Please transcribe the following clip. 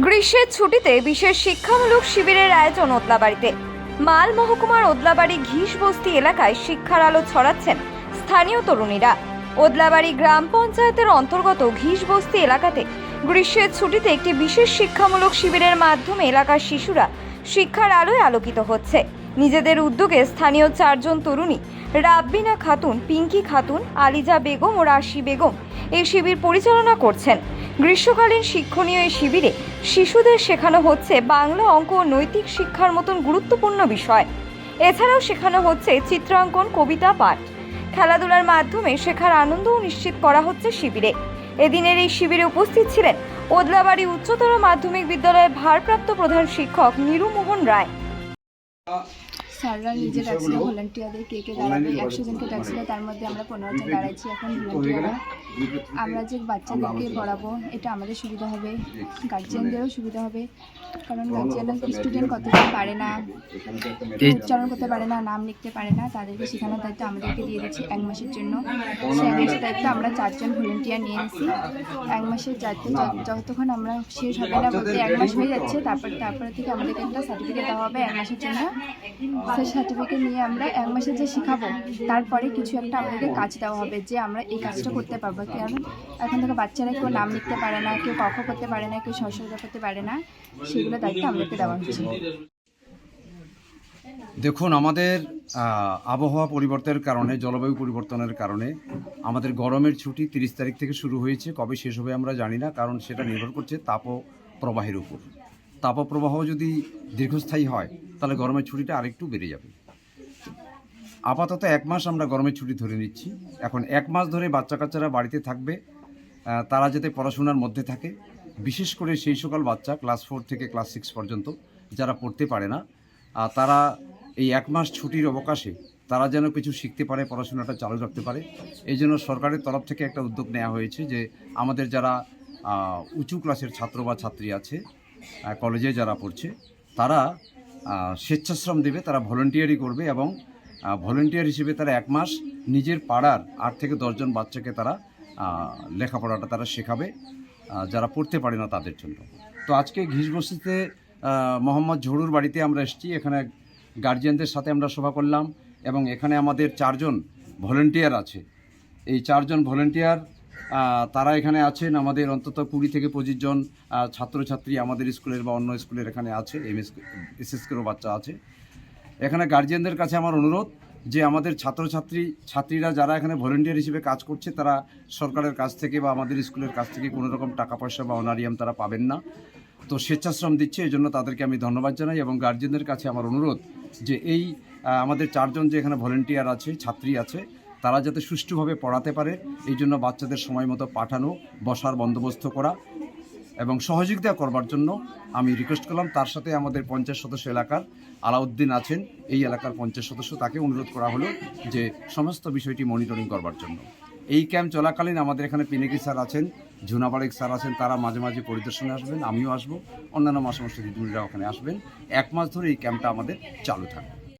গ্রীষ্মের ছুটিতে বিশেষ শিক্ষামূলক শিবিরের আয়োজন ওদলাবাড়িতে। মাল মহকুমার ওদলাবাড়ি ঘিসবস্তি এলাকায় শিক্ষার আলো ছড়াচ্ছেন স্থানীয় তরুণীরা। ওদলাবাড়ি গ্রাম পঞ্চায়েতের অন্তর্গত ঘিসবস্তি এলাকাতে গ্রীষ্মের ছুটিতে একটি বিশেষ শিক্ষামূলক শিবিরের মাধ্যমে এলাকার শিশুরা শিক্ষার আলোয় আলোকিত হচ্ছে। নিজেদের উদ্যোগে স্থানীয় 4 জন তরুণী রাব্বিনা খাতুন, পিঙ্কি খাতুন, আলিজা বেগম ও রাশি বেগম এই শিবির পরিচালনা করছেন। গ্রীষ্মকালীন শিক্ষণীয় এই শিবিরে শিশুদের শেখানো হচ্ছে বাংলা, অঙ্ক ও নৈতিক শিক্ষার মতন গুরুত্বপূর্ণ বিষয়। এছাড়াও শেখানো হচ্ছে চিত্রাঙ্কন, কবিতা পাঠ। খেলাধুলার মাধ্যমে শেখার আনন্দও নিশ্চিত করা হচ্ছে শিবিরে। এদিনের এই শিবিরে উপস্থিত ছিলেন ওদলাবাড়ি উচ্চতর মাধ্যমিক বিদ্যালয়ের ভারপ্রাপ্ত প্রধান শিক্ষক নিরুমোহন রায়। স্যাররা নিজে ডাকছিল ভলেন্টিয়ারদের কে কে দাঁড়াবে, 100 জনকে ডাকছিল, তার মধ্যে আমরা 15 জন দাঁড়াইছি। এখন ভলেন্টিয়াররা আমরা যে বাচ্চাদেরকে পড়াবো এটা আমাদের সুবিধা হবে, গার্জিয়ানদেরও সুবিধা হবে। কারণ গার্জিয়ানরা স্টুডেন্ট কতজন পারে না, উচ্চারণ করতে পারে না, নাম লিখতে পারে না, তাদেরকে শেখানোর দায়িত্ব আমাদেরকে দিয়ে দিচ্ছি 1 মাসের জন্য। সেই 1 মাসের দায়িত্ব আমরা 4 জন ভলেন্টিয়ার নিয়ে নিচ্ছি। 1 মাসের যতক্ষণ আমরা শেষ হবে না, বলতে 1 মাস হয়ে যাচ্ছে, তারপরে থেকে আমাদেরকে একটা সার্টিফিকেট দেওয়া হবে 1 মাসের জন্য। সেই সার্টিফিকেট নিয়ে আমরা 1 মাসে যে শেখাবো তারপরে কিছু একটা আমাদেরকে কাজ দেওয়া হবে যে আমরা এই কাজটা করতে পারবো। কারণ এখন থেকে বাচ্চারা কেউ নাম লিখতে পারে না, কেউ ক খ করতে পারে না, কেউ সরস্বতী করতে পারে না, সেগুলো দায়িত্ব আমাদেরকে দেওয়া হচ্ছে। দেখুন, আমাদের আবহাওয়া পরিবর্তনের কারণে, জলবায়ু পরিবর্তনের কারণে আমাদের গরমের ছুটি 30 তারিখ থেকে শুরু হয়েছে। কবে শেষ হবে আমরা জানি না, কারণ সেটা নির্ভর করছে তাপপ্রবাহের উপর। তাপপ্রবাহ যদি দীর্ঘস্থায়ী হয় তাহলে গরমের ছুটিটা আরেকটু বেড়ে যাবে। আপাতত 1 মাস আমরা গরমের ছুটি ধরে নিচ্ছি। এখন 1 মাস ধরে বাচ্চা কাচ্চারা বাড়িতে থাকবে, তারা যাতে পড়াশোনার মধ্যে থাকে। বিশেষ করে সেই সকল বাচ্চা ক্লাস 4 থেকে ক্লাস 6 পর্যন্ত যারা পড়তে পারে না, তারা এই 1 মাস ছুটির অবকাশে তারা যেন কিছু শিখতে পারে, পড়াশোনাটা চালু রাখতে পারে। এই জন্য সরকারের তরফ থেকে একটা উদ্যোগ নেওয়া হয়েছে যে আমাদের যারা উঁচু ক্লাসের ছাত্র বা ছাত্রী আছে, কলেজে যারা পড়ছে, তারা স্বেচ্ছাশ্রম দেবে, তারা ভলেন্টিয়ারি করবে এবং ভলেন্টিয়ার হিসেবে তারা 1 মাস নিজের পাড়ার 8 থেকে 10 জন বাচ্চাকে তারা লেখাপড়াটা তারা শেখাবে, যারা পড়তে পারে না তাদের জন্য। তো আজকে ঘিসবস্তিতে মোহাম্মদ ঝড়ুর বাড়িতে আমরা এসেছি। এখানে গার্জিয়ানদের সাথে আমরা সভা করলাম এবং এখানে আমাদের 4 জন ভলেন্টিয়ার আছে। এই 4 জন ভলেন্টিয়ার তারা এখানে আছেন। আমাদের অন্তত 20 থেকে 25 জন ছাত্রছাত্রী আমাদের স্কুলের বা অন্য স্কুলের এখানে আছে, এসএসকেরও বাচ্চা আছে। এখানে গার্জিয়ানদের কাছে আমার অনুরোধ যে আমাদের ছাত্রীরা যারা এখানে ভলেন্টিয়ার হিসেবে কাজ করছে, তারা সরকারের কাছ থেকে বা আমাদের স্কুলের কাছ থেকে কোনো রকম টাকা পয়সা বা অনারিয়াম তারা পাবেন না। তো স্বেচ্ছাশ্রম দিচ্ছে, এই জন্য তাদেরকে আমি ধন্যবাদ জানাই। এবং গার্জিয়ানদের কাছে আমার অনুরোধ যে এই আমাদের 4 জন যে এখানে ভলেন্টিয়ার আছে, ছাত্রী আছে, তারা যাতে সুষ্ঠুভাবে পড়াতে পারে, এই জন্য বাচ্চাদের সময় মতো পাঠানো, বসার বন্দোবস্ত করা এবং সহযোগিতা করবার জন্য আমি রিকোয়েস্ট করলাম। তার সাথে আমাদের 50 সদস্য এলাকার আলাউদ্দিন আছেন, এই এলাকার 50 সদস্য, তাকে অনুরোধ করা হলো যে সমস্ত বিষয়টি মনিটরিং করবার জন্য। এই ক্যাম্প চলাকালীন আমাদের এখানে পিনাকি স্যার আছেন, ঝুনাবাড়িক স্যার আছেন, তারা মাঝে মাঝে পরিদর্শনে আসবেন, আমিও আসবো, অন্যান্য মাস্টারমশাই দিদিমণিরা ওখানে আসবেন। 1 মাস ধরে এই ক্যাম্পটা আমাদের চালু থাকবে।